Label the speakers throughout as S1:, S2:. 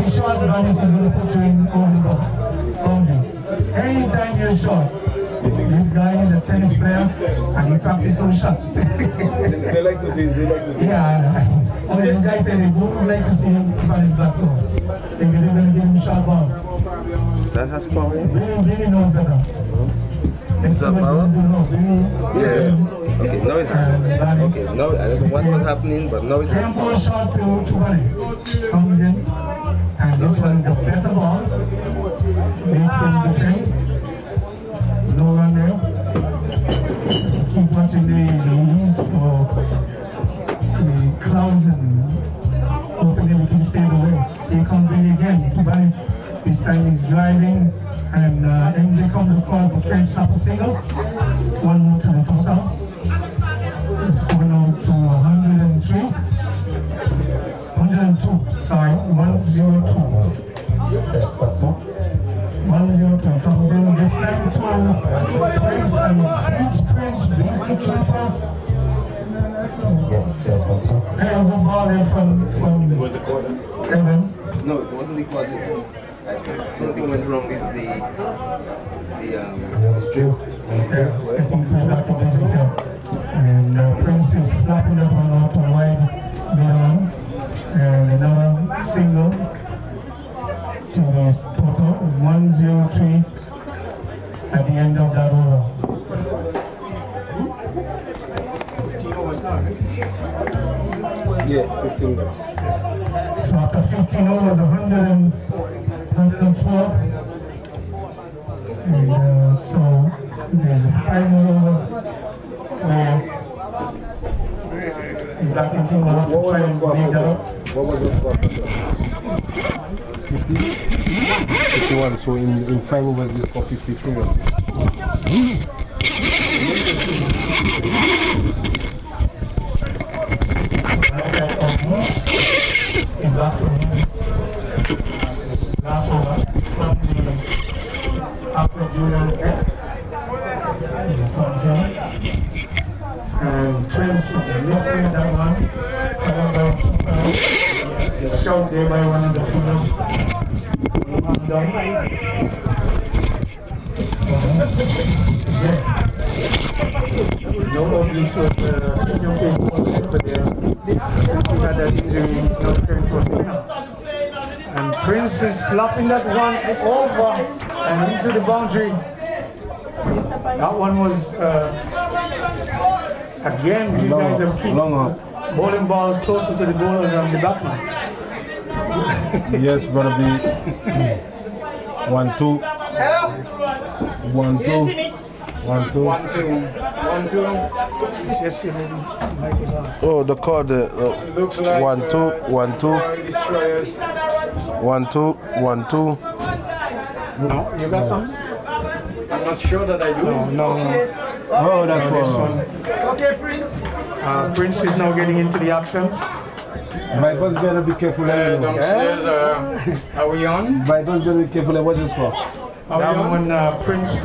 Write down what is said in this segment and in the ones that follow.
S1: you're short, Vanis is going to put you in over the boundary. Anytime you're short, this guy is a tennis player and he practices those shots.
S2: They like to see.
S1: Yeah. Oh, this guy said the bulls like to see Vanis black so they're going to give him short balls.
S2: That has power.
S1: Really knows better.
S2: Is that power?
S1: Yeah.
S2: Okay, now it has. Okay, now I don't know what was happening, but now it has
S1: Tempo
S2: power.
S1: shot to Vanis. Comes in. And this one is a better ball. Makes him defend. No run there. Keep watching the ease or the clouds and hoping everything stays away. Here comes Billy again. Vanis this time he's driving and MJ comes to call but can't stop a single. One more to the total. It's going out to 103. 102, sorry, 102. 102 comes in this time to Prince and Prince beats the keeper. There was a ball in from Evans.
S2: No, it wasn't the quality. Something went wrong with the
S1: Still, I think we got to this himself. And Prince is slapping up on out on wide beyond. And another single to this total 103 at the end of that over.
S2: Yeah, 15.
S1: So after 15 overs, 104. And so there's 5 more overs where the batting team will have to try and make that up.
S2: What was the score?
S3: 51, so in 5 overs they score 53 runs.
S1: In back from his last over from the Afro-Julian F. He comes in. And Prince is missing that one. However, shot there by one of the fielders. No obvious with new case but there. See that injury is not very close. And Prince is slapping that one over and into the boundary. That one was again, these guys have keep bowling balls closer to the bowler than the batsman.
S3: Yes, brother B. 1-2. 1-2. 1-2.
S1: 1-2. Just see maybe Mike is on.
S3: Oh, the card. 1-2. 1-2. 1-2. 1-2.
S1: No, you got something?
S4: I'm not sure that I do.
S1: No.
S3: Oh, that's one.
S4: Okay, Prince.
S1: Prince is now getting into the action.
S3: Vipers better be careful.
S4: Downstairs, are we on?
S3: Vipers better be careful. What is score?
S1: That one, Prince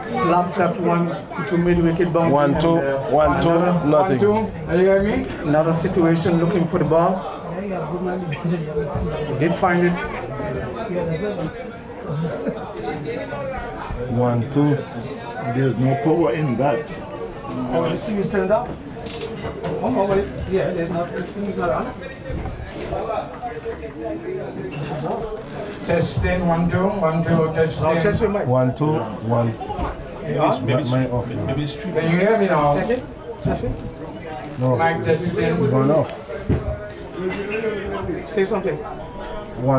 S1: slapped that one into mid-wicket boundary.
S3: 1-2. 1-2. Nothing.
S4: 1-2. Are you hearing me?
S1: Another situation looking for the ball. He did find it.
S3: 1-2.
S5: There's no power in that.
S1: Oh, this thing is turned up? Oh, wait. Yeah, there's not. This thing is not on.
S4: Testing, 1-2, 1-2, testing.
S1: I'll test with Mike.
S3: 1-2. 1.
S4: Maybe it's Can you hear me now?
S1: Check it. Test it.
S3: No.
S4: Mic testing.
S3: Gone off.
S1: Say something.
S3: 1-2.
S4: 1,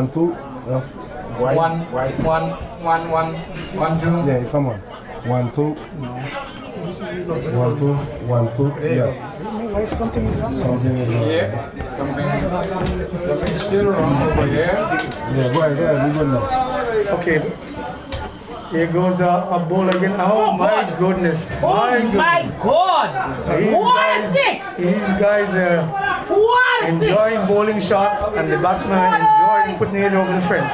S4: 2.
S3: Yeah, come on. 1-2. 1-2. 1-2. Yeah.
S1: Why something is on?
S3: Something is wrong.
S4: Yeah. Something's still wrong over here.
S3: Yeah, go ahead. We go now.
S1: Okay. Here goes a ball again. Oh my goodness.
S6: My God!
S1: These
S6: What a
S1: guys-
S6: six!
S1: These guys are
S6: What a six!
S1: enjoying bowling shot and the batsman enjoying putting it over the fence.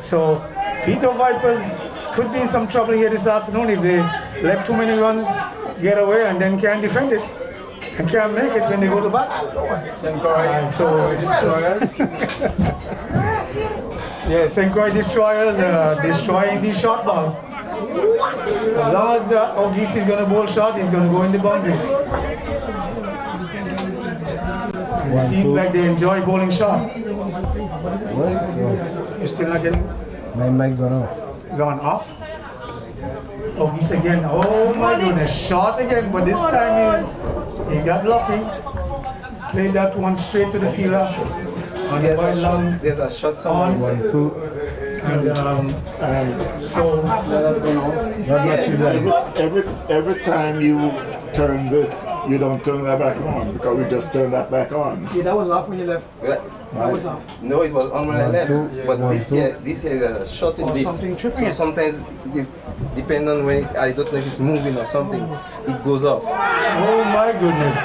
S1: So Peter Vipers could be in some trouble here this afternoon if they let too many runs get away and then can't defend it and can't make it when they go to bat.
S4: Encourage
S1: So
S4: destroyers.
S1: Yeah, St. Croix Destroyers destroying these short balls. As long as O'Geese is going to bowl short, he's going to go in the boundary. It seems like they enjoy bowling short. You're still not getting
S3: My mic gone off.
S1: gone off. O'Geese again. Oh my goodness, short again, but this time he got lucky. Played that one straight to the fielder. On the ball long.
S2: There's a shot somewhere.
S1: On.
S3: 1, 2.
S1: And so
S5: Every time you turn this, you don't turn that back on because we just turned that back on.
S6: Yeah, that was off when you left.
S2: Yeah.
S6: That was off.
S2: No, it was on when I left. But
S3: One,
S2: this
S3: two.
S2: year there's a shot in
S6: Or
S2: this.
S6: something tripping
S2: So
S6: it.
S2: sometimes, depending on when, I don't know if it's moving or something, it goes off.
S1: oh my goodness.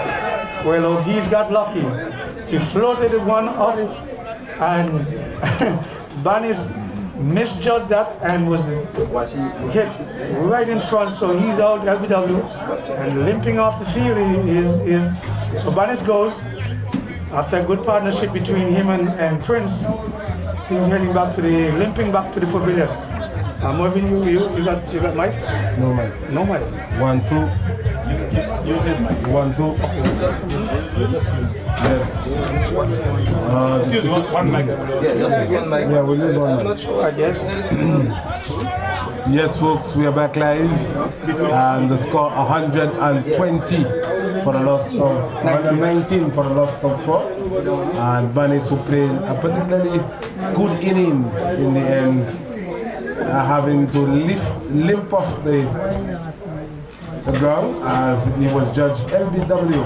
S1: Well, O'Geese got lucky. He floated it one up and Banis misjudged that and was hit right in front, so he's out LBW and limping off the field is so Banis goes after a good partnership between him and Prince. He's heading back to the limping back to the pavilion. Marvin, you got mic?
S3: No mic.
S1: No mic.
S3: 1, 2. Use this mic. 1, 2. Yes.
S2: One mic. Yeah, just use one mic.
S3: Yeah, we'll use one
S2: I'm
S3: mic.
S2: not sure.
S1: I guess.
S3: Yes, folks, we are back live. And the score 120 for the loss of 119 for the loss of 4. And Banis who played a particularly good innings in the end, having to limp off the ground as he was judged LBW,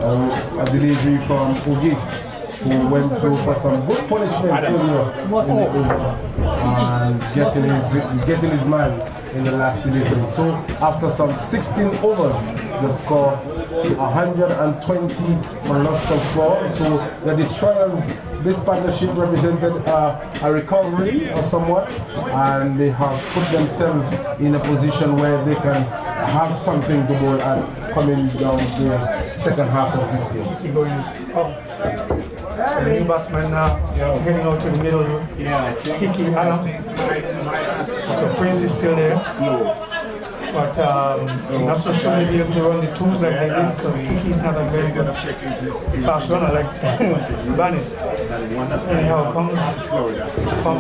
S3: a delivery from O'Geese, who went through for some good punishment earlier in the over and getting his man in the last delivery. So after some 16 overs, the score 120 for loss of 4. So the Destroyers, this partnership represented a recovery or somewhat, and they have put themselves in a position where they can have something to bowl at coming down the second half of this year.
S1: Keep going up. So the new batsman now heading out to the middle.
S5: Yeah,
S1: Kiki Adams. So Prince is still there. But not so sure they'll be able to run the twos like they did. So Kiki's not a very good fast runner like Banis. Anyhow, comes from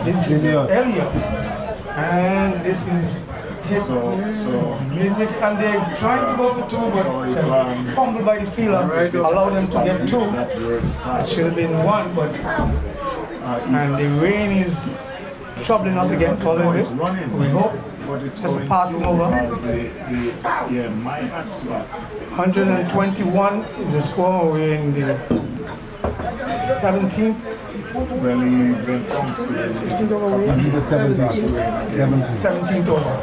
S1: this is Elliot. And this is his Midnick, and they're trying to go for 2, but fumbled by the fielder, allow them to get 2. It should have been 1, but and the rain is troubling us again for a little bit. We hope just passing over. 121 is the score. We're in the 17th.
S5: Well, he went
S1: 16th over. 17th over.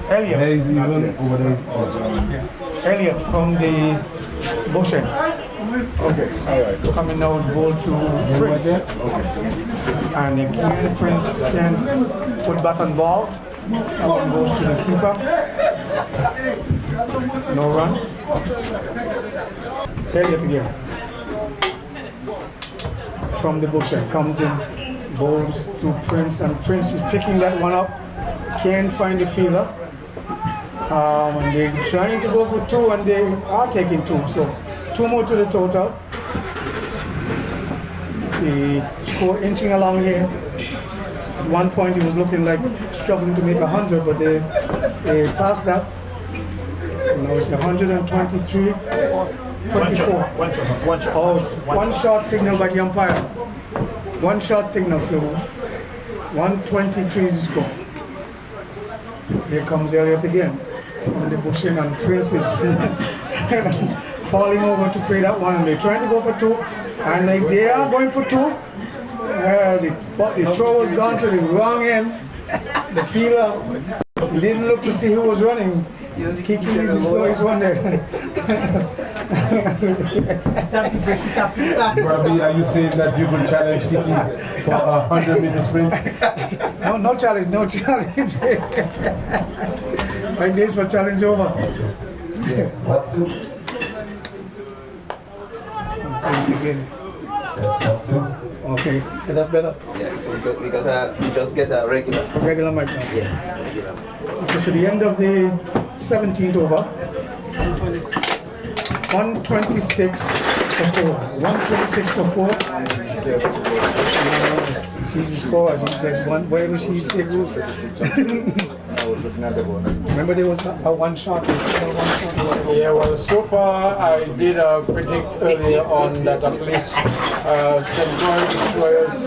S1: Elliot.
S3: There is even over there.
S1: Elliot from the Bushen.
S5: Okay, all right.
S1: Coming now to bowl to Prince. And again, Prince can put bat on ball. That one goes to the keeper. No run. Elliot again. From the Bushen. Comes in, bowls to Prince, and Prince is picking that one up. Can't find the fielder. And they're trying to go for 2, and they are taking 2. So 2 more to the total. The score inching along here. At one point he was looking like struggling to make 100, but they passed that. Now it's 123, 24. Oh, it's one shot signal by the umpire. One shot signal, so 123 is the score. Here comes Elliot again. On the Bushen, and Prince is falling over to play that one, and they're trying to go for 2, and like they are going for 2. The throw was gone to the wrong end. The fielder didn't look to see who was running. Kiki is the slowest one there.
S3: Probably, are you saying that you will challenge Kiki for a 100-meter sprint?
S1: No challenge, no challenge. My days for challenge over. Prince again. Okay, so that's better.
S2: Yeah, so we just get a regular.
S1: Regular mic now.
S2: Yeah, regular.
S1: Okay, so the end of the 17th over. 126 for 4. 126 for 4. It's easy score, as he said. Where was he say goes? Remember there was a one shot.
S4: Yeah, well, so far I did predict earlier on that at least St. Croix Destroyers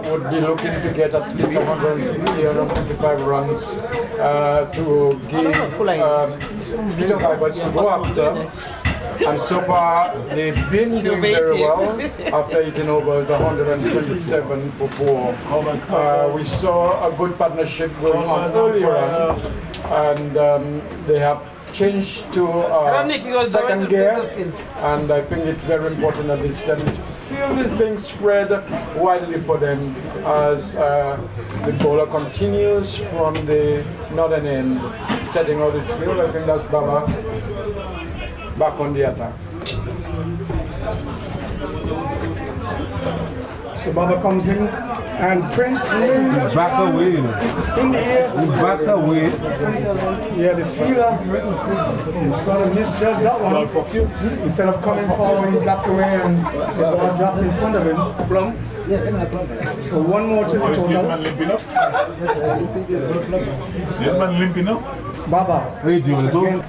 S4: would be looking to get at least 155 runs to give Peter Vibers to go after. And so far, they've been doing very well after hitting over the 127 for 4. We saw a good partnership going on earlier on, and they have changed to second gear, and I think it's very important that this field is being spread widely for them as the bowler continues from the northern end, setting out his field. I think that's Baba back on the attack.
S1: So Baba comes in and Prince
S3: Back away.
S1: in the air.
S3: Back away.
S1: Yeah, the fielder sort of misjudged that one. Instead of coming forward, he dropped away and the ball dropped in front of him. So one more to the total.
S7: This man limping up.
S1: Baba,
S3: Hey, Julian.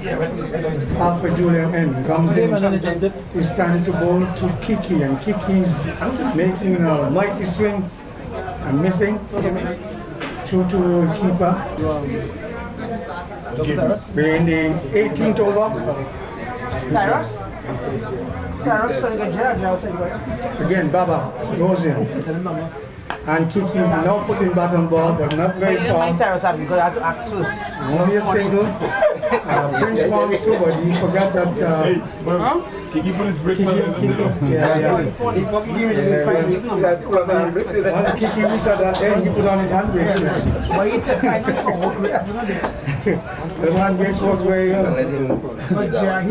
S1: Alfred Julian N comes in. It's time to bowl to Kiki, and Kiki's making a mighty swing and missing. Through to the keeper. We're in the 18th over. Again, Baba goes in. And Kiki is now putting bat on ball, but not very far. Only a single. Prince wants to, but he forgot that.
S7: Kiki put his bricks on it.
S1: Once Kiki reached at that end, he put on his handbrakes. Those handbrakes work very well.
S2: Let him push that.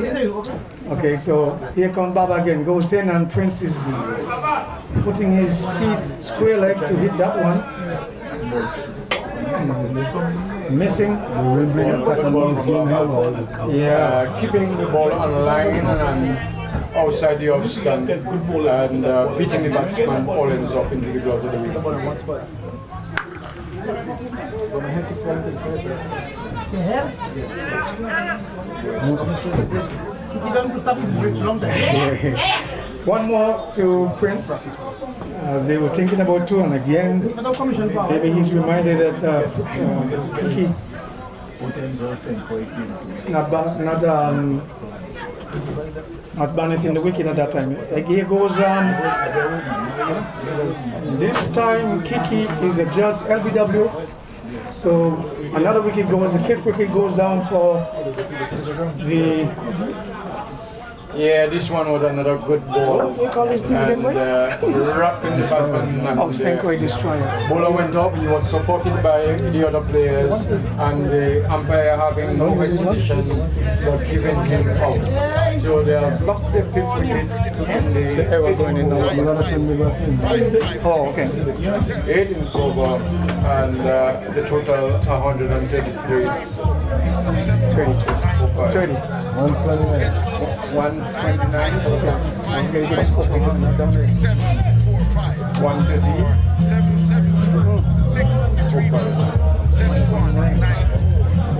S1: Okay, so here comes Baba again. Goes in and Prince is putting his feet square leg to hit that one. Missing.
S4: Yeah, keeping the ball on line and outside the off stand and beating the batsman all ends up into the gloves of the wicket.
S1: One more to Prince, as they were thinking about 2, and again, maybe he's reminded that Kiki is not balancing the wicket at that time. Here goes this time Kiki is a judge LBW, so another wicket goes, the 5th wicket goes down for the.
S4: Yeah, this one was another good ball.
S1: What do you call this thing again,
S4: and wrapped in the batsman. And
S1: St. Croix Destroyer.
S4: Bowler went up, he was supported by the other players, and the umpire having no hesitation but giving him out. So they have blocked the 5th wicket and the error going in now.
S1: Oh, okay.
S4: 18th over and the total 133.
S1: 32. 30.
S4: 129. 129.
S1: I'm going to get a score from him.
S4: 130.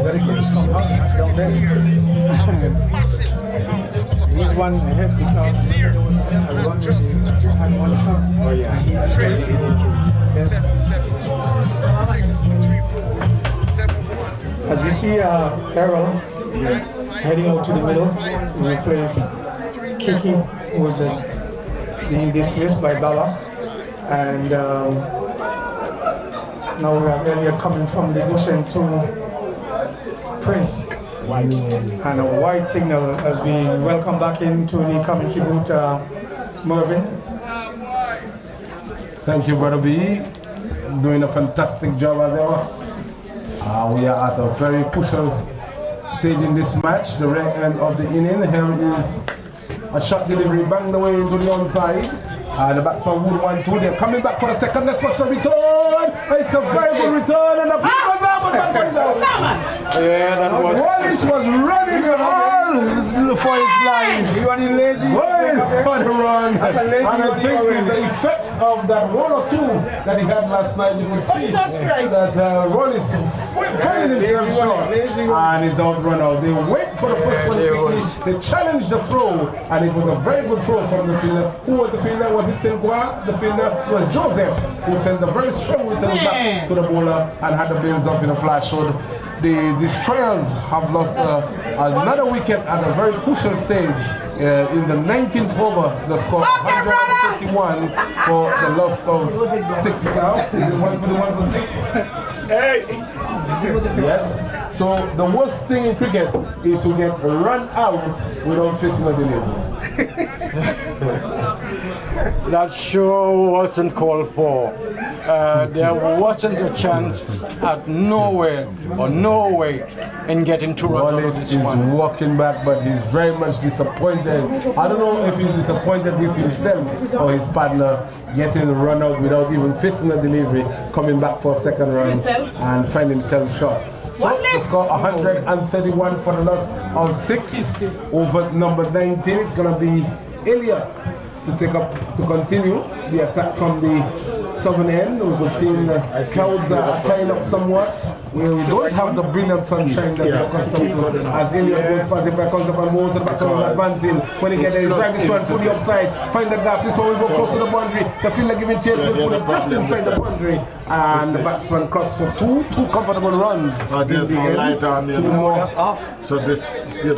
S1: Very good. Down there. He's one ahead because I run with him and one shot.
S4: Oh yeah.
S1: As we see Errol heading out to the middle to replace Kiki, who was being dismissed by Baba. And now we have Elliot coming from the bush to Prince. And a wide signal as we welcome back into the commentary booth Mervyn.
S3: Thank you, Brother B. Doing a fantastic job as ever. We are at a very crucial stage in this match, the right end of the inning. Here is a shot delivery banged away into the onside. The batsman would want to. They're coming back for the second. Let's watch the return. It's a very good return. And the ball was out, but that went down.
S4: Yeah, that was.
S3: Wallace was running hard for his life.
S2: You want to lazy?
S3: On the run.
S2: That's a lazy
S3: And I
S2: one
S3: think
S2: already.
S3: it's the effect of that 1 or 2 that he had last night. You could see that Wallace finding himself short and he's out run out. They wait for the first one quickly. They challenged the throw and it was a very good throw from the fielder. Who was the fielder? Was it Senqua? The fielder was Joseph, who sent a very strong return back to the bowler and had the bins up in a flash. So the Destroyers have lost another wicket at a very crucial stage. In the 19th over, the score 151 for the loss of 6 now. Is it 1 for the 1 for 6?
S7: Hey!
S3: Yes. So the worst thing in cricket is to get run out without facing a delay.
S4: That sure wasn't called for. There wasn't a chance at nowhere or no way in getting 2 runs out of
S3: Wallace
S4: this
S3: is
S4: one.
S3: walking back, but he's very much disappointed. I don't know if he's disappointed with himself or his partner getting run out without even facing a delivery, coming back for a second run and find himself short. So the score 131 for the loss of 6 over number 19. It's gonna be Elliott to continue the attack from the southern end. We could see the clouds are tying up somewhat. We don't have the brilliant sunshine that we're accustomed to. As Elliott goes past, if I comes up and moves the back of advancing. When he gets there, he's driving this one to the upside. Find the gap. This one will go close to the boundary. The fielder giving chase will put it just inside the boundary. And the batsman cuts for two comfortable runs.
S5: There's no light on you.
S3: Two more.
S2: That's off.
S5: So this is
S3: The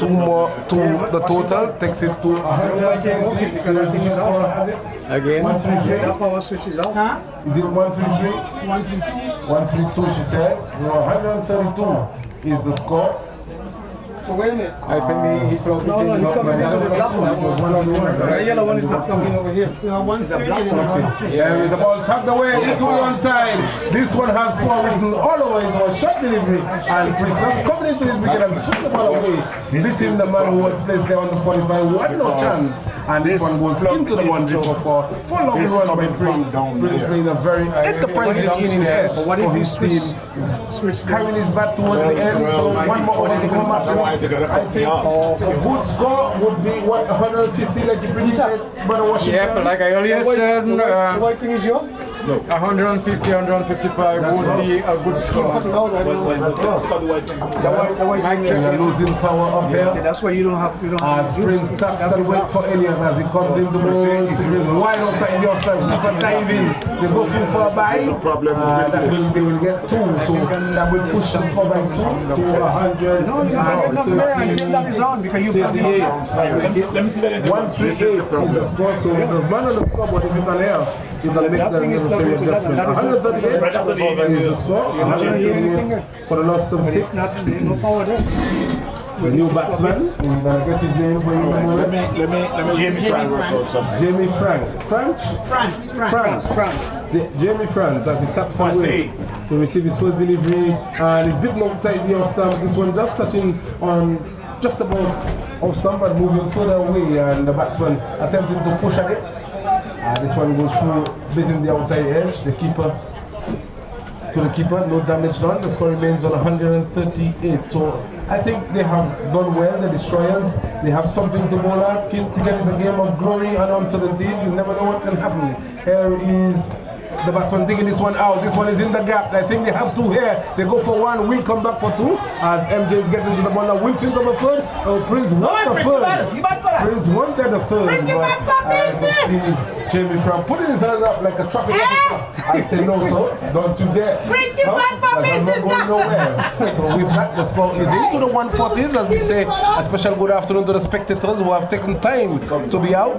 S3: total takes it to 100.
S2: Again.
S3: 133.
S2: That power switch is off.
S3: Is it 133? 132. 132, she says. No, 132 is the score.
S2: So wait a minute.
S3: I think he plugged
S2: No, he plugged it into the black one. The yellow one is not plugged in over here. It's a black one.
S3: Yeah, with the ball tucked away into one side. This one has score written all over. It was shot delivery. And Prince just coming into his wicket and shoot the ball away. Beating the man who was placed there on the 45. One no chance. And this one goes into the boundary for 4. For long run by Prince. Prince playing a very enterprising inning there.
S2: But what if he switch
S3: Carrying his bat towards the end, so one more over to come after. I think a good score would be what, 150 like you predicted, but Washington.
S4: Yeah, but like I earlier said,
S2: The white thing is yours?
S4: 150, 155 would be a good score.
S3: They're losing power up there.
S2: That's why you don't have
S3: As Prince stops and wait for Elliott as he comes in the ball, wide outside the outside, people dive in, they go through for a bye, that's when they will get 2, so that will push the score by 2 to 100.
S2: No, you have to get there until that is on because you've got
S7: Let me see that again.
S3: 138 is the score, so the man on the scoreboard, if you can hear, you can make the necessary adjustment. 138
S7: Right after the
S3: is the score, 138 for the loss of 6.
S2: no power there.
S3: The new batsman, we're gonna get his name for you.
S5: Let me
S7: Jamie
S5: try and work out something.
S3: Jamie French. France. Jamie France as he taps away to receive his first delivery and he's bitten outside the off stump. This one just touching on just about off stump but moving further away and the batsman attempting to push at it. This one goes through, beating the outside edge. The keeper to the keeper, no damage done. The score remains on 138. So I think they have done well, the Destroyers. They have something to bowl at. Cricket is a game of glory and uncertainties. You never know what can happen. Here is the batsman taking this one out. This one is in the gap. I think they have 2 here. They go for 1. Will come back for 2. As MJ is getting to the ball now. Will think of a third. Prince wanted a third. Prince wanted a third. But I can see Jamie Frank putting his hand up like a traffic officer. I say no, sir. Don't you dare.
S6: Prince, you bad for
S3: I'm not going nowhere. So with that, the score is into the 140s, as we say. A special good afternoon to the spectators who have taken time to be out.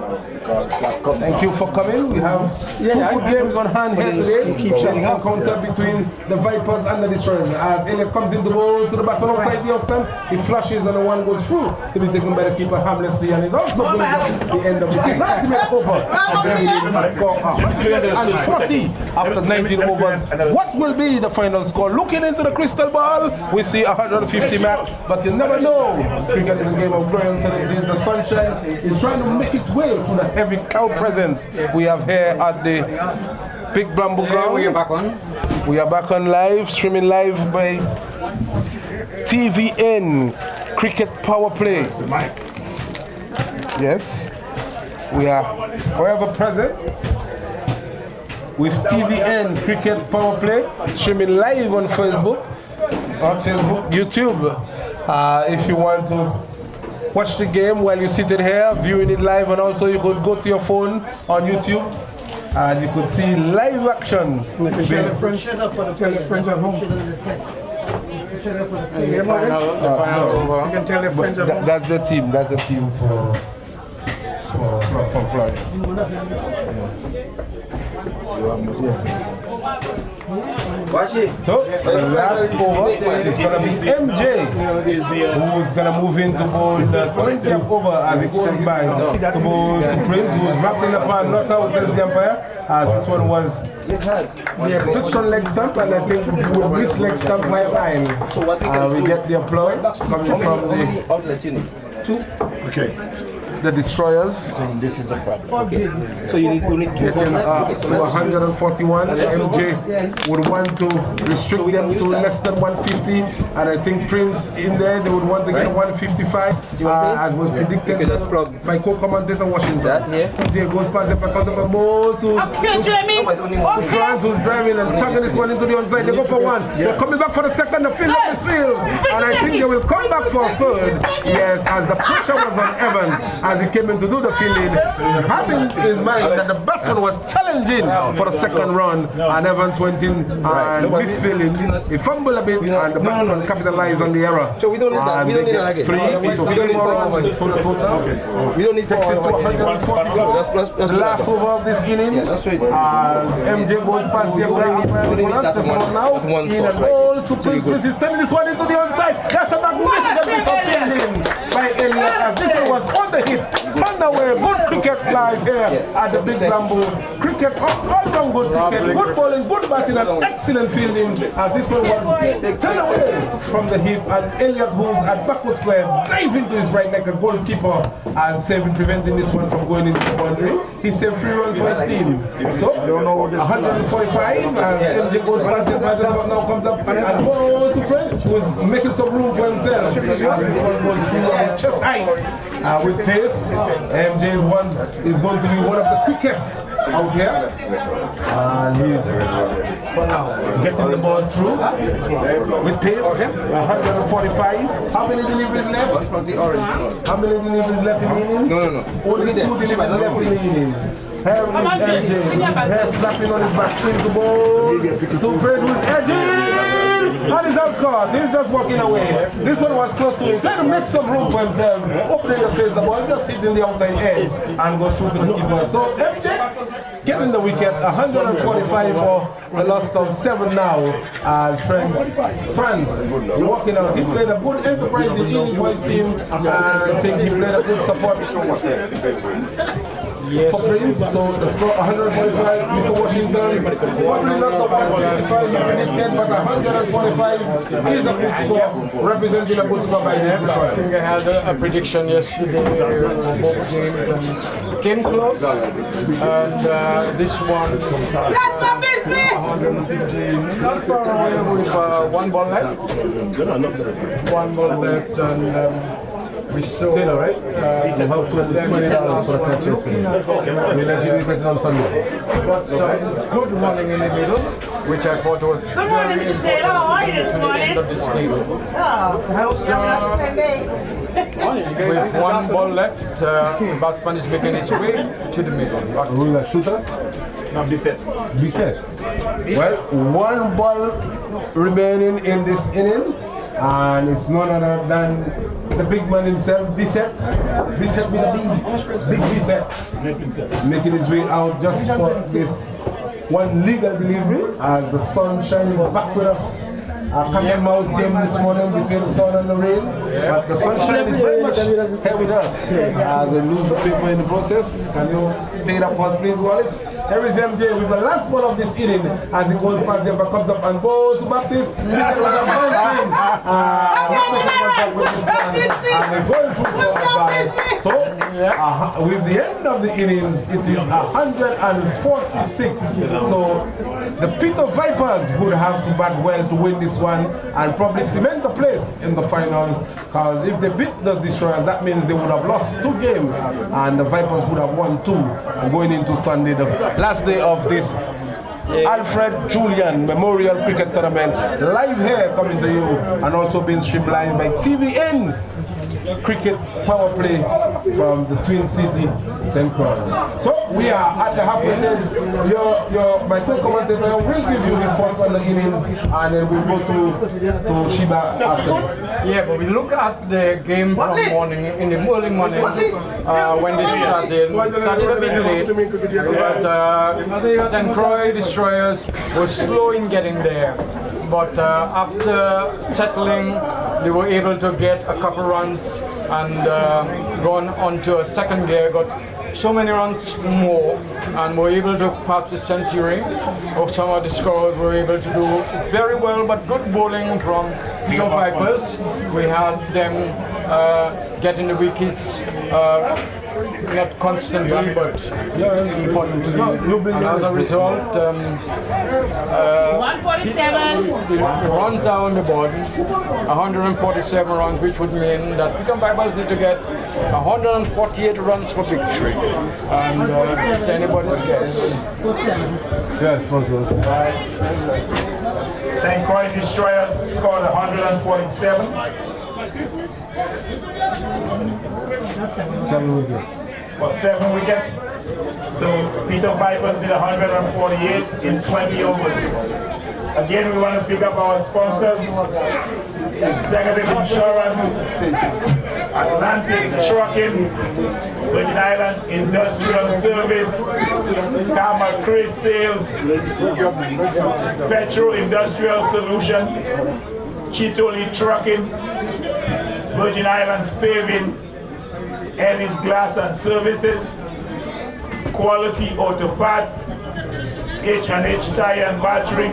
S3: Thank you for coming. We have 2 good games on hand. hand here today. This encounter between the Vipers and the Destroyers. As Elliot comes into the ball to the battle outside the offside, he flashes and the one goes through to be taken by the keeper harmlessly, and it also brings up the end of the game. 90 minutes over. And 40 after 19 overs. What will be the final score? Looking into the crystal ball, we see 150 match, but you never know. Cricket is a game of glory and celebrities. The sunshine is trying to make its way through the heavy cloud presence we have here at the Big Bamboo Ground.
S2: We are back on.
S3: We are back on live, streaming live by TVN Cricket Power Play. Yes, we are forever present with TVN Cricket Power Play, streaming live on Facebook, YouTube. If you want to watch the game while you're sitting here, viewing it live, and also you could go to your phone on YouTube and you could see live action.
S2: Tell your friends at home. You can tell your friends at home.
S3: That's the team. That's the team from Florida. So the last over is going to be MJ, who's going to move in to bowl the 20th over as it goes by to bowl to Prince, who was wrapped in the pan, not out as the umpire, as this one was touched on leg stump, and I think with this leg stump by line, we get the applause coming from the
S5: Okay.
S3: the Destroyers.
S5: This is a problem.
S6: Okay. So you need two
S3: Getting
S6: formats.
S3: to 141. MJ would want to restrict them to less than 150, and I think Prince in there they would want to get 155, as was predicted by co-commentator Washington. MJ goes past the back of the ball to France, who's driving and tugging this one into the onside. They go for one. They're coming back for the second. The field up is field, and I think they will come back for a third. Yes, as the pressure was on Evans. As he came in to do the fielding, having in mind that the batsman was challenging for the second run, and Evans went in and misfielding. He fumbled a bit, and the batsman capitalized on the error.
S6: So we don't need that. We don't need that again.
S3: So three more runs to the total.
S6: We don't need
S3: Takes it to 144. The last over of this inning, as MJ goes past the now, in and balls to Prince. He's turning this one into the onside. That's a magnificent piece of fielding by Elliot, as this one was on the hit. Underway, good cricket live here at the Big Bamboo. Cricket, all-round good cricket, good bowling, good batting, and excellent fielding. As this one was turned away from the hip, and Elliot, who's at backward square, dive into his right leg as goalkeeper and saving, preventing this one from going into the boundary. He saved 3 runs for his team. So 145, and MJ goes past him, but now comes up and goes to French, who's making some room for himself. This one goes through on his chest height. With pace, MJ is going to be one of the quickest out here, and he's getting the ball through with pace. 145. How many deliveries left? How many deliveries left in the inning?
S6: No.
S3: Only 2 deliveries left in the inning. Here is MJ, hair flapping on his back, swings the ball to Fred, who's edging. And he's out caught. He's just walking away. This one was close to him. Trying to make some room for himself. Opening the face, the ball just hitting the outside edge and goes through to the keeper. So MJ getting the wicket. 145 for the loss of 7 now. As France walking out. He played a good enterprising inning for his team. And I think he played a good support for Prince. So the score 145, Mr. Washington. Probably not the 155 you predicted, but 145 is a good score, representing a good score by the
S4: I think I had a prediction yesterday, both games, and came close. And this one, 150, not far away with 1 ball left. 1 ball left, and we saw.
S3: Taylor, right? You have $20 for the catches. We'll let you get it on Sunday.
S4: Got some good running in the middle, which I thought was very important to the end of this game. With 1 ball left, batsman is making his way to the middle.
S3: Who is that, shooter?
S7: No, Bissett.
S3: Well, 1 ball remaining in this inning, and it's none other than the big man himself, Bissett with a big Bissett, making his way out just for this one legal delivery as the sunshine is back with us. Cat and mouse game this morning between the sun and the rain, but the sunshine is very much here with us. As we lose the paper in the process, can you take it up for us, please, Wallace? Here is MJ with the last ball of this inning as it goes past them, but comes up and goes to Baptist. This was a bunching. And they're going through for a ball. So, with the end of the innings, it is 146. So, the Peter Vipers would have to bat well to win this one and probably cement the place in the finals, because if they beat the Destroyers, that means they would have lost 2 games and the Vipers would have won 2. And going into Sunday, the last day of this Alfred Julian Memorial Cricket Tournament, live here coming to you and also being streamlined by TVN Cricket Power Play from the Twin City, St. Croix. So we are at the halfway stage. My co-commentator will give you his thoughts on the innings and then we'll go to Sheba after this.
S4: Yeah, but we look at the game from morning, in the early morning, when they started a bit late, but St. Croix Destroyers were slow in getting there. But after settling, they were able to get a couple runs and gone on to a second gear, got so many runs more and were able to pass the century. Some of the scorers were able to do very well, but good bowling from Peter Vipers. We had them getting the wickets, not constantly, but importantly. And as a result,
S8: 147.
S4: Run down the board, 147 runs, which would mean that Peter Vipers need to get 148 runs for victory. And it's anybody's guess.
S3: Yes,
S7: St. Croix Destroyer scored 147.
S3: 7 wickets.
S7: For 7 wickets. So Peter Vipers did 148 in 20 overs. Again, we want to pick up our sponsors: Executive Insurance, Atlantic Trucking, Virgin Island Industrial Service, Karma Chris Sales, Petro Industrial Solution, Chitoli Trucking, Virgin Islands Paving, Ennis Glass and Services, Quality Auto Parts, H&H Tire and Battery,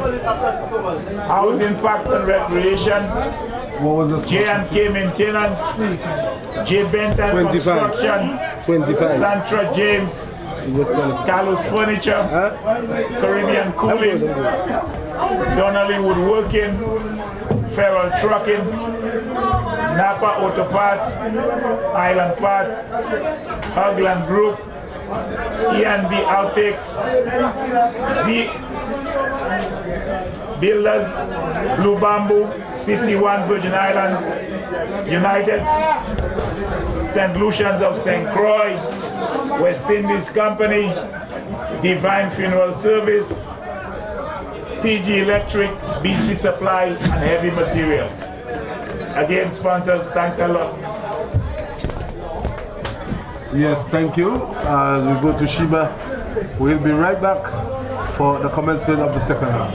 S7: Housing Parks and Recreation, J&K Maintenance, J. Benton Construction,
S6: 25.
S7: Santra James, Carlos Furniture, Caribbean Cooling, Donnelly Woodworking, Feral Trucking, Napa Auto Parts, Island Parts, Hugland Group, E&B Outtakes, Z Builders, Blue Bamboo, CC1 Virgin Islands, United St. Lucians of St. Croix, West Indies Company, Divine Funeral Service, PG Electric, BC Supply, and Heavy Material. Again, sponsors, thanks a lot.
S3: Yes, thank you. As we go to Sheba, we'll be right back for the commencement of the second half.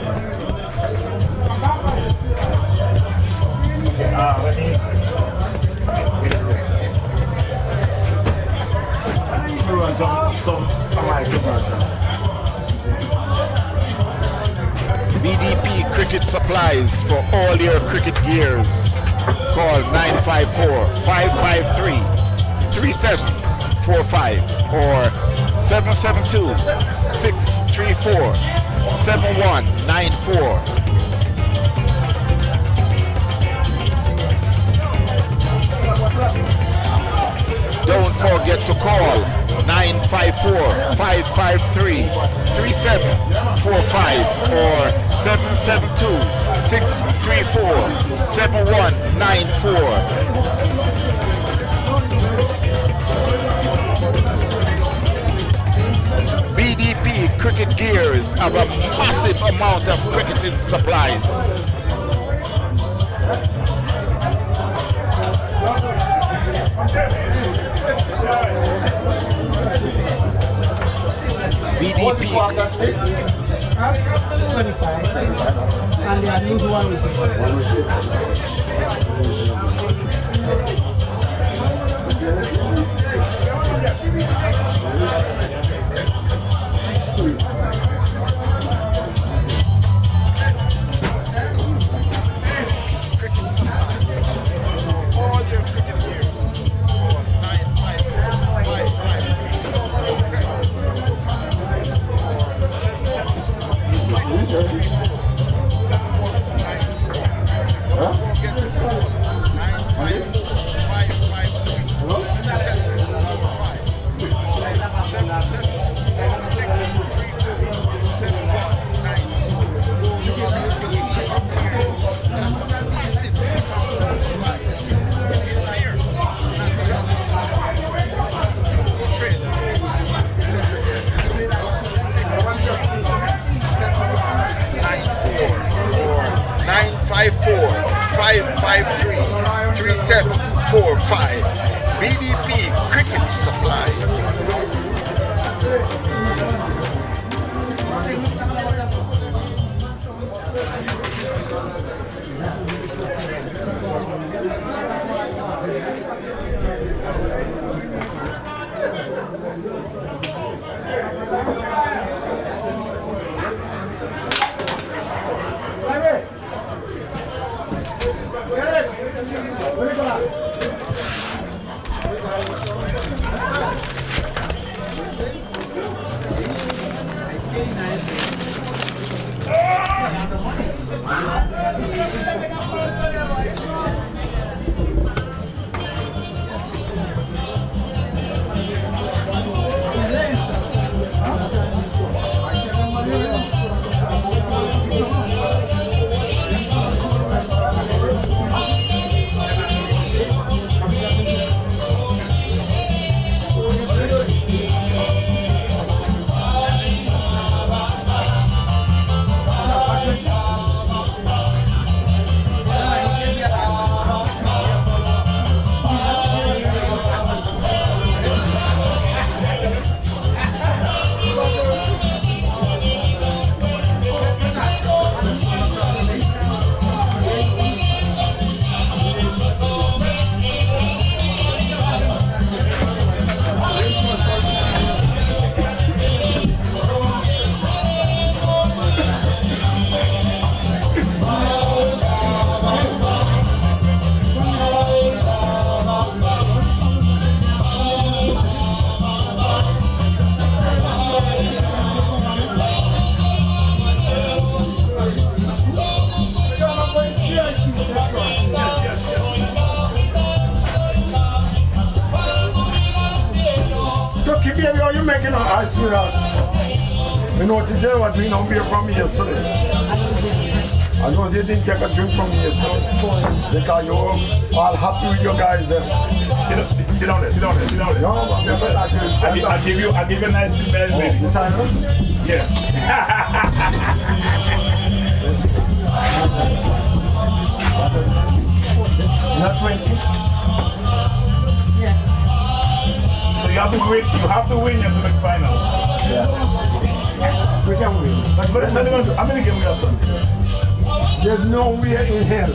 S5: BDP Cricket Supplies for all your cricket gears. Call 954-553-3745 or 772-634-7194. Don't forget to call 954-553-3745 or 772-634-7194. BDP Cricket Gears have a massive amount of cricketing supplies. BDP.
S8: And the unusual
S5: BDP Cricket Supply. You know, today was drinking on beer from me yesterday. I know they didn't take a drink from me yesterday. Because you're all happy with your guys there.
S7: Sit down there.
S5: No, but
S7: I'll give you a nice smell, baby. Yeah.
S5: Not 20.
S7: So you have to win your final.
S5: Yeah. We can win.
S7: But how many games we have done?
S5: There's no way in hell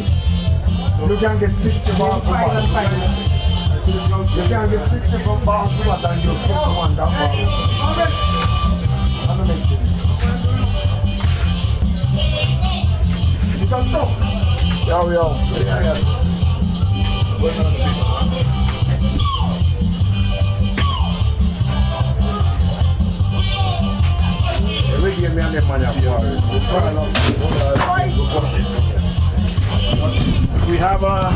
S5: you can get 60 balls to bat. You can get 60 balls to bat and you 51 that ball. I'm make sense. You can stop. Yo. Yeah.
S7: We have a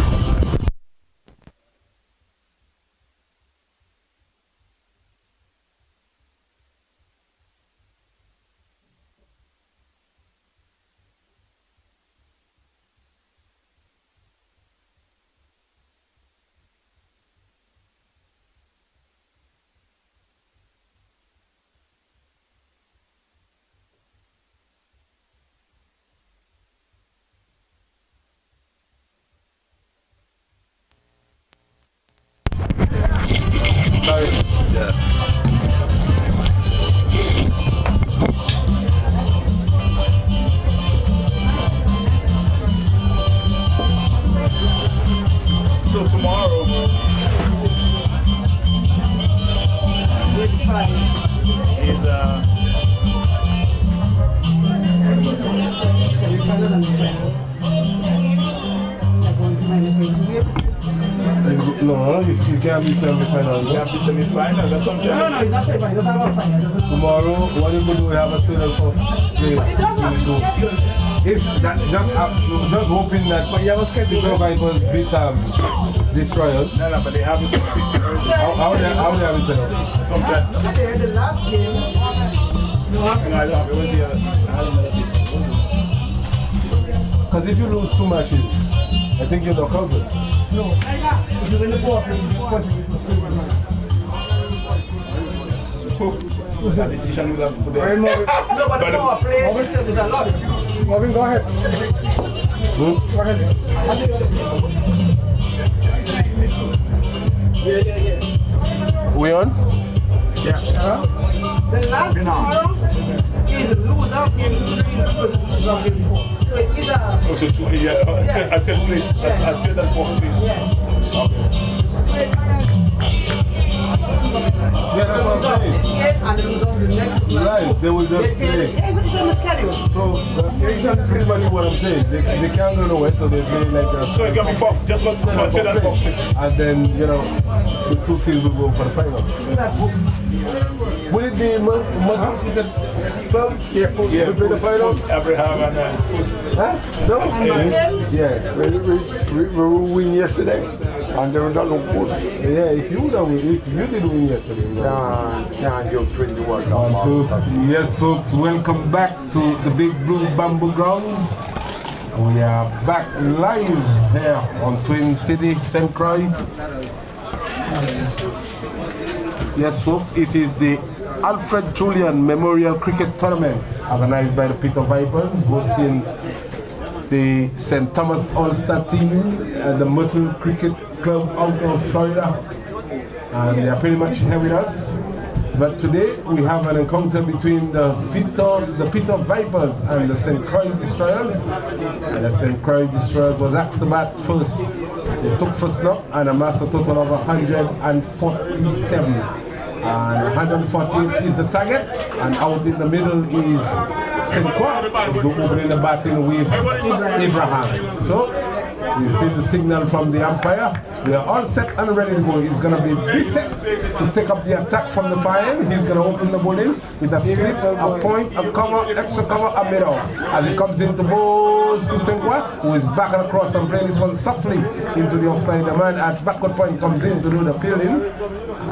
S3: you can't be semi-final.
S7: We have the semi-final, that's something.
S8: No, it's not semi-final. It doesn't have a final.
S3: Tomorrow, what you could do, we have a student for play. If that, just hoping that Peter Vipers beat Destroyers.
S7: No, but they have it.
S3: How they have it set up?
S8: They had the last game.
S7: I don't have it. It was the other.
S3: Because if you lose 2 matches, I think you're not covered.
S8: No. If you win the ball,
S7: That decision will have to put there.
S8: no, but the ball play is a lot.
S2: Marvin, go ahead. Go ahead.
S3: We on?
S8: The last tomorrow is lose out game 3 of game 4. So it's either
S7: I said please. I said that for please.
S3: Yeah, that's what I'm saying.
S8: and they lose on the next.
S3: Right, they will just play.
S8: It's on the schedule.
S3: So, that's pretty much what I'm saying. They can't go nowhere, so they play like that.
S7: So it can be four. Just what say that for.
S3: And then, the 2 teams will go for the final. Will it be much?
S7: Yeah,
S3: we play the final?
S7: Abraham and
S3: Huh? No? Yeah.
S5: We win yesterday, and they don't look good.
S3: Yeah, if you did win yesterday.
S5: Can't just win the World Cup.
S3: Yes, folks, welcome back to the Big Blue Bamboo Grounds. We are back live here on Twin City, St. Croix. Yes, folks, it is the Alfred Julian Memorial Cricket Tournament organized by the Peter Vipers, hosting the St. Thomas All-Star team and the Myrtle Cricket Club out of Florida. And they are pretty much here with us. But today we have an encounter between the Peter Vipers and the St. Croix Destroyers. And the St. Croix Destroyers was asked to bat first. They took first up and amassed a total of 147. And 148 is the target, and out in the middle is St. Croix, opening the batting with Abraham. So, you see the signal from the umpire. We are all set and ready to go. He's going to be Bissett to take up the attack from the fire. He's going to open the bowling with a slip, a point, a cover, extra cover, a middle. As he comes into balls to St. Croix, who is back and across and playing this one softly into the offside. The man at backward point comes in to do the fielding.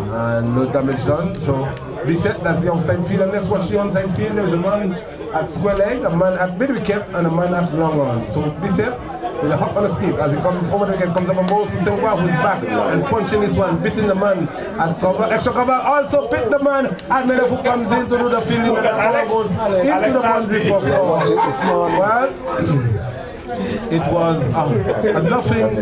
S3: And no damage done. So Bissett, that's the outside field. And let's watch the onside field. There's a man at square leg, a man at mid wicket, and a man at long on. So Bissett with a hop on the skip as he comes over the wicket, comes up and bowls to St. Croix, who's back and punching this one, beating the man at cover. Extra cover, also pick the man at middle, who comes in to do the fielding, and the ball goes into the boundary for four. Well, it was a nothing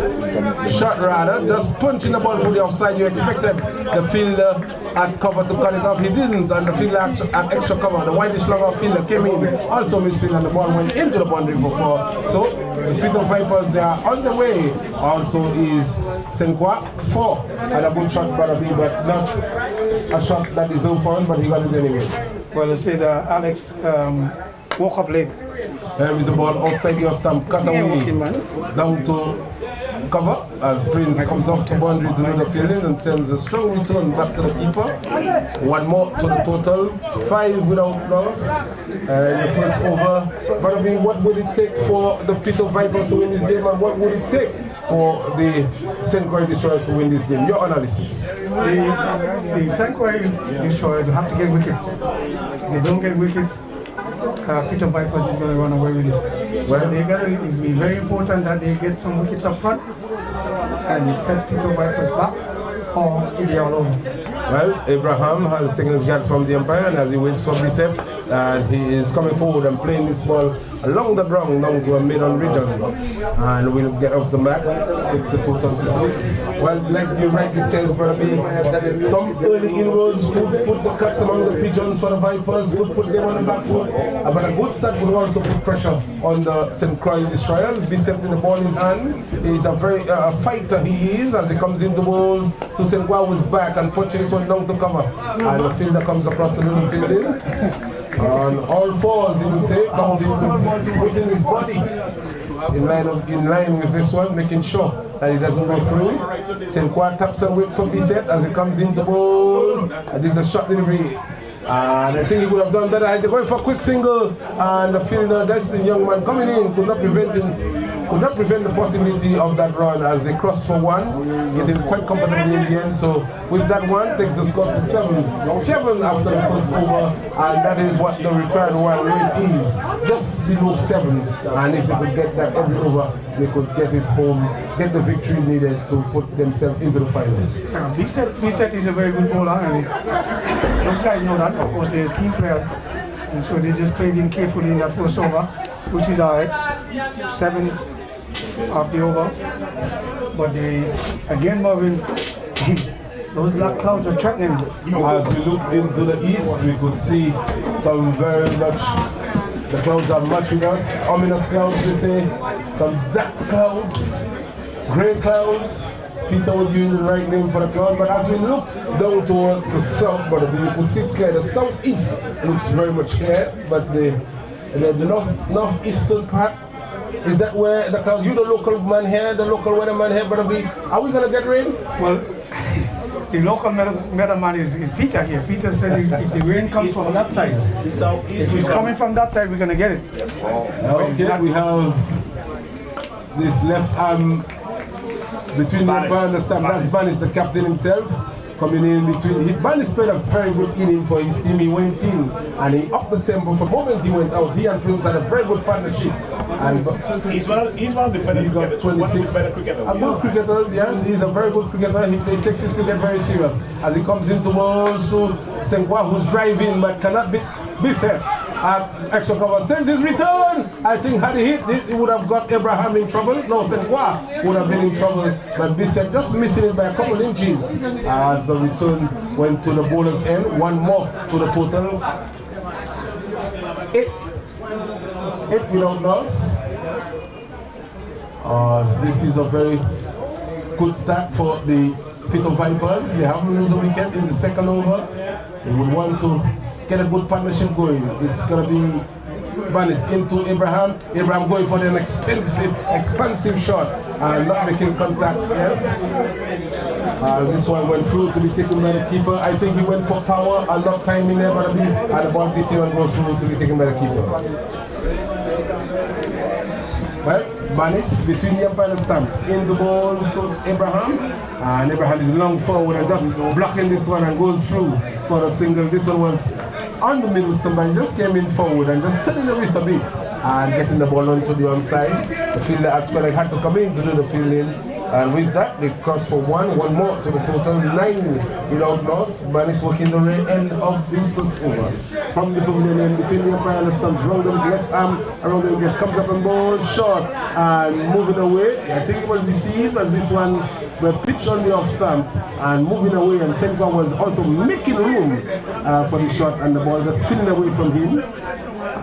S3: shot rather, just punching the ball through the offside. You expected the fielder at cover to cut it off. He didn't, and the fielder at extra cover. The whitish longer fielder came in, also missing, and the ball went into the boundary for four. So the Peter Vipers, they are on the way. Also is St. Croix, 4, and a good shot by B, but not a shot that is open, but he got it anyway.
S2: Well, they say that Alex woke up late.
S3: There is a ball outside your stump, cut away down to cover as Prince comes off the boundary to do the fielding and sends a strong return back to the keeper. One more to the total, 5 without loss. The first over. But what would it take for the Peter Vipers to win this game, and what would it take for the St. Croix Destroyers to win this game? Your analysis.
S2: The St. Croix Destroyers have to get wickets. If they don't get wickets, Peter Vipers is going to run away with it. Well, it's very important that they get some wickets up front and set Peter Vipers back, or they are all over.
S3: Well, Abraham has taken his guard from the umpire, and as he waits for Bissett, and he is coming forward and playing this ball along the ground down to a mid-on region, and we'll get off the mat. It's a total to 6. Well, like you rightly said, Brother B, some early inroads could put the cuts among the pigeons for the Vipers, could put them on the back foot, but a good start would also put pressure on the St. Croix Destroyers. Bissett with the ball in hand. He's a very fighter, he is, as he comes into balls to St. Croix, who's back and punching this one down to cover, and the fielder comes across the little fielding. On all fours, he would say, comes in within his body. in line with this one, making sure that it doesn't go through. Senqua taps and wait for Bissett as it comes in the ball. This is a shot delivery. And I think he would have done better. They're going for a quick single, and the fielder, that's the young man coming in, could not prevent the possibility of that run as they cross for one, getting quite comfortably in the end. So with that one, takes the score to 7 after the first over, and that is what the required one rate is, just below 7. And if they could get that every over, they could get it home, get the victory needed to put themselves into the finals.
S2: Bissett is a very good bowler, and those guys know that. Of course, they're team players, and so they just played him carefully in that first over, which is alright. 7 of the over, but again, Marvin, those black clouds are threatening.
S3: As we look into the east, we could see some very much, the clouds are matching us, ominous clouds they say, some dark clouds, grey clouds. Peter would use the right name for the cloud, but as we look down towards the south, but you could see it's clear, the southeast looks very much clear, but the northeastern part, is that where the cloud, you the local man here, the local weatherman here, but are we going to get rain?
S2: Well, the local weatherman is Peter here. Peter said if the rain comes from that side, if it's coming from that side, we're going to get it.
S3: Okay, we have this left arm between Yampa and the Sam. That's Banis, the captain himself, coming in between. Banis played a very good inning for his team. He went in and he upped the tempo. From the moment he went out, he and Prince had a very good partnership. And
S7: he's one of the better cricketers.
S3: 26 good cricketers, yes. He's a very good cricketer. He takes his cricket very serious. As he comes into balls to Senqua, who's driving but cannot be set. Extra cover sends his return. I think had he hit it, he would have got Abraham in trouble. No, Senqua would have been in trouble. But Bissett just missing it by a couple inches as the return went to the bowler's end. One more to the total. 8 without loss. This is a very good start for the Peter Vipers. They haven't lost a wicket in the second over. They would want to get a good partnership going. It's going to be Vanis into Abraham. Abraham going for an expensive shot and not making contact. Yes. This one went through to be taken by the keeper. I think he went for power and not timing there, but and the ball beating and goes through to be taken by the keeper. Well, Banis between the umpire and stamps. In the ball to Abraham. And Abraham is long forward and just blocking this one and goes through for a single. This one was on the middle stump and just came in forward and just turning the wrist a bit and getting the ball onto the onside. The fielder at Spelling had to come in to do the fielding. And with that, they cross for one more to the total, 9 without loss. Banis working the end of this first over. From the pavilion between the umpire and the stumps, round the left arm, around the wicket, comes up and ball, short, and moving away. I think it was deceived as this one was pitched on the off stump and moving away, and Senqua was also making room for the shot, and the ball just spinning away from him.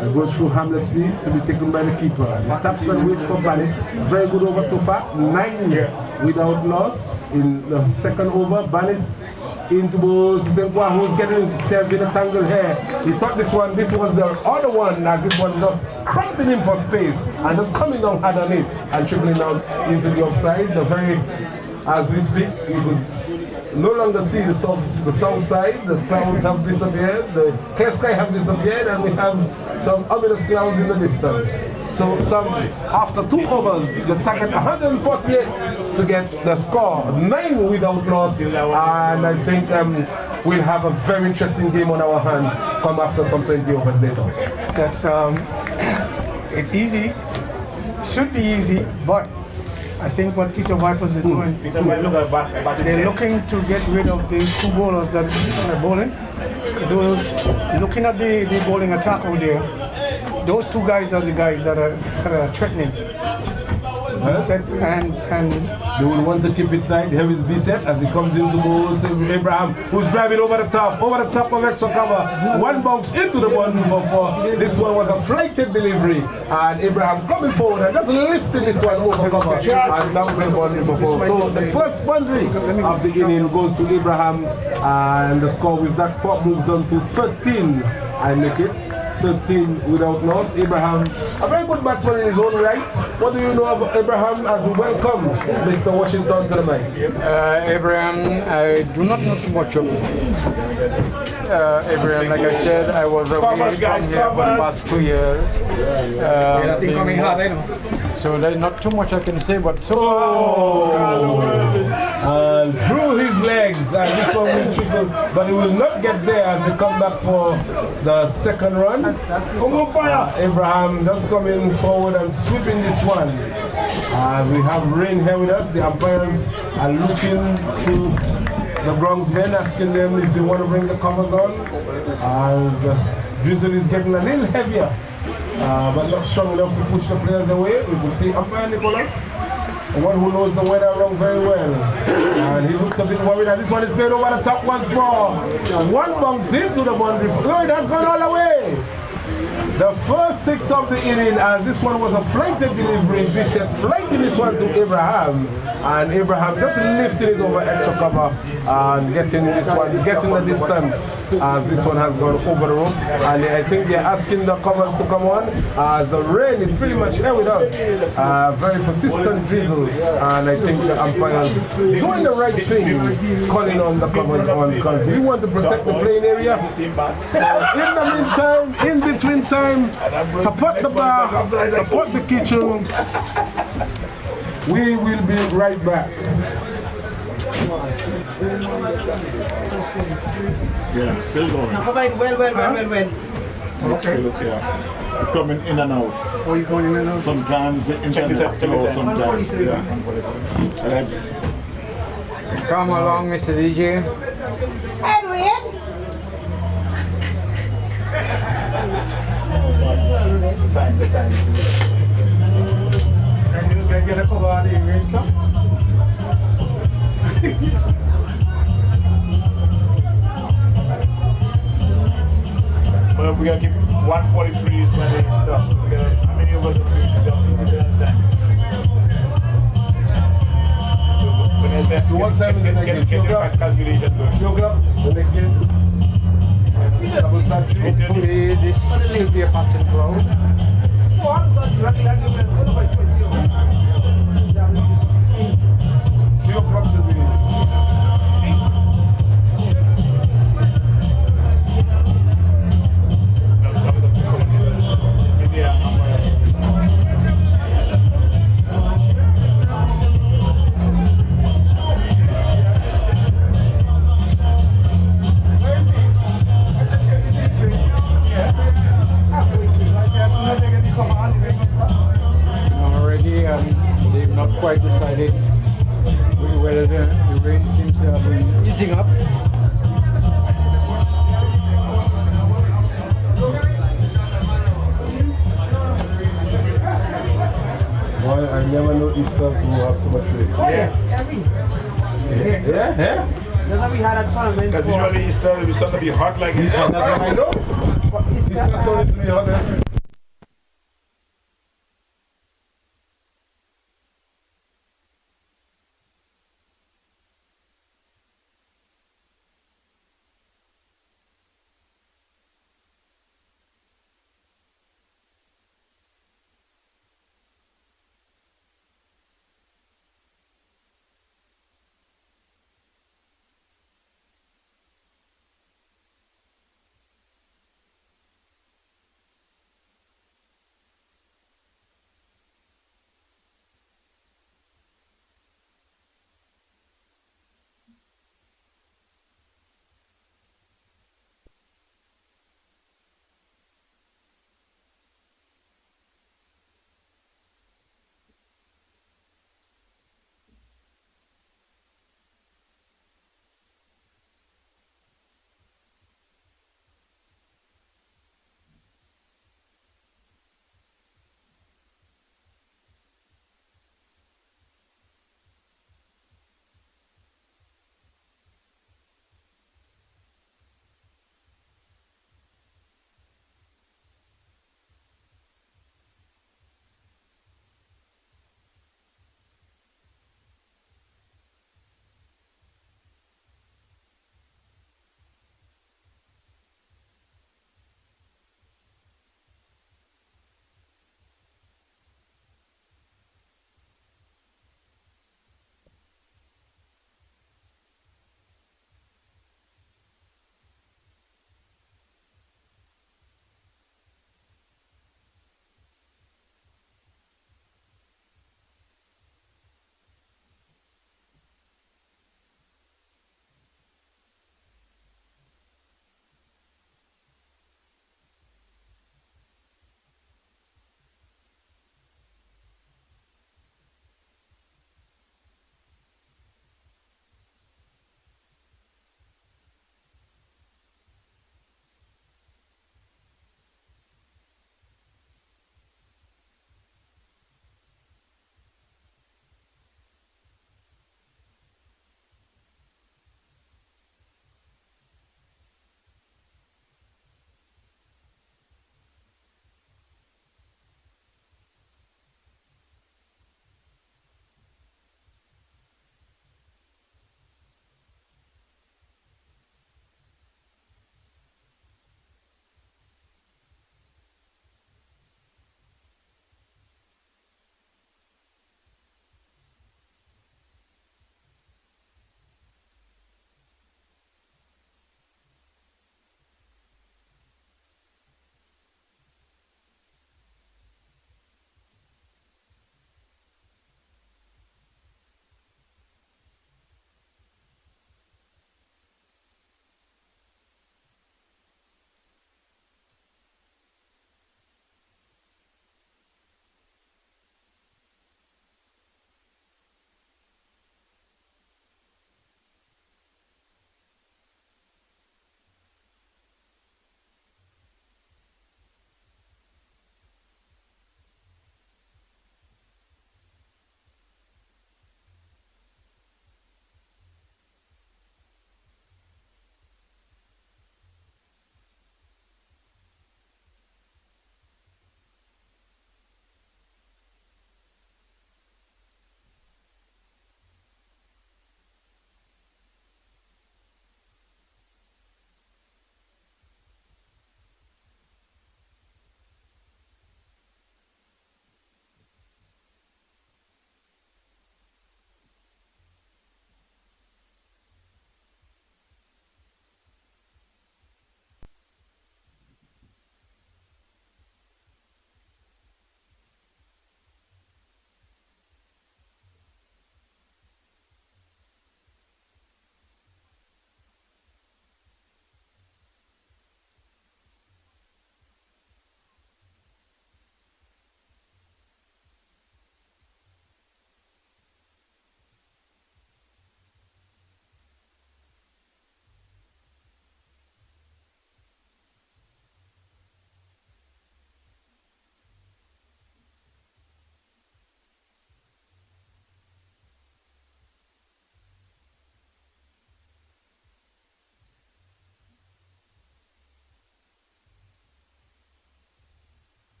S3: It goes through harmlessly to be taken by the keeper. Taps and wait for Banis. Very good over so far. 9 without loss in the second over. Banis into balls. Senqua, who's getting himself in a tangle here. He thought this was the other one, and this one just cramping him for space and just coming down hard on it and dribbling down into the offside. As we speak, you could no longer see the south side. The clouds have disappeared, the clear sky have disappeared, and we have some ominous clouds in the distance. So after 2 overs, the target 148 to get the score, 9 without loss, and I think we'll have a very interesting game on our hand come after some 20 overs later.
S2: That's it's easy, should be easy, but I think what Peter Vipers is doing, they're looking to get rid of these 2 bowlers that are bowling. Looking at the bowling attack over there, those 2 guys are the guys that are threatening. And
S3: they will want to keep it tight. Here is Bissett as he comes into balls. Abraham, who's driving over the top of extra cover. One bounce into the ball for 4. This one was a flighted delivery, and Abraham coming forward and just lifting this one over cover and down the ball for 4. So the first boundary of the inning goes to Abraham, and the score with that 4 moves on to 13. I make it 13 without loss. Abraham, a very good batsman in his own right. What do you know about Abraham as we welcome Mr. Washington to the mic?
S4: Abraham, I do not know too much of Abraham. Like I said, I was away from here for the past 2 years. So there's not too much I can say, but
S3: And through his legs, and this one will trickle, but he will not get there as they come back for the second run. Abraham just coming forward and sweeping this one. We have Rain here with us. The umpires are looking to the Bronx men, asking them if they want to bring the covers on. And the drizzle is getting a little heavier, but not strong enough to push the players away. We will see umpire Nicholas, the one who knows the weather around very well. And he looks a bit worried, and this one is played over the top once more. And one bounce into the boundary. No, it has gone all the way. The first 6 of the inning, and this one was a flighted delivery. Bishop flighting this one to Abraham, and Abraham just lifting it over extra cover and getting this one, getting the distance. This one has gone over the rope, and I think they're asking the covers to come on as the rain is pretty much here with us. Very persistent drizzle, and I think the umpires doing the right thing, calling on the covers on, because we want to protect the playing area. So in the meantime, in between time, support the bar, support the kitchen. We will be right back.
S5: Yeah, still going.
S8: Well.
S5: Okay. Yeah. It's coming in and out.
S2: Oh, you going in and out?
S5: Sometimes the internet slow, sometimes. Yeah.
S4: come along, Mr. DJ.
S8: Edwin!
S7: Time to time.
S2: And you can get a cover on the rain stuff?
S7: But we gotta keep 143 is when it stops. So we gotta, how many of us are doing the time? So when it's that,
S3: What time is the next game?
S7: get your calculation going.
S3: 2 o'clock, the next game. Double century.
S4: This should be a pattern ground.
S3: 3 o'clock to be.
S4: Already, they've not quite decided whether the rain seems to have been easing up.
S3: Boy, I never know Easter to have so much rain.
S8: Yes, every.
S3: Yeah?
S8: That's why we had a tournament
S7: Because
S8: for
S7: usually Easter will be something to be hot like it.
S3: That's what I know. Easter started to be honest.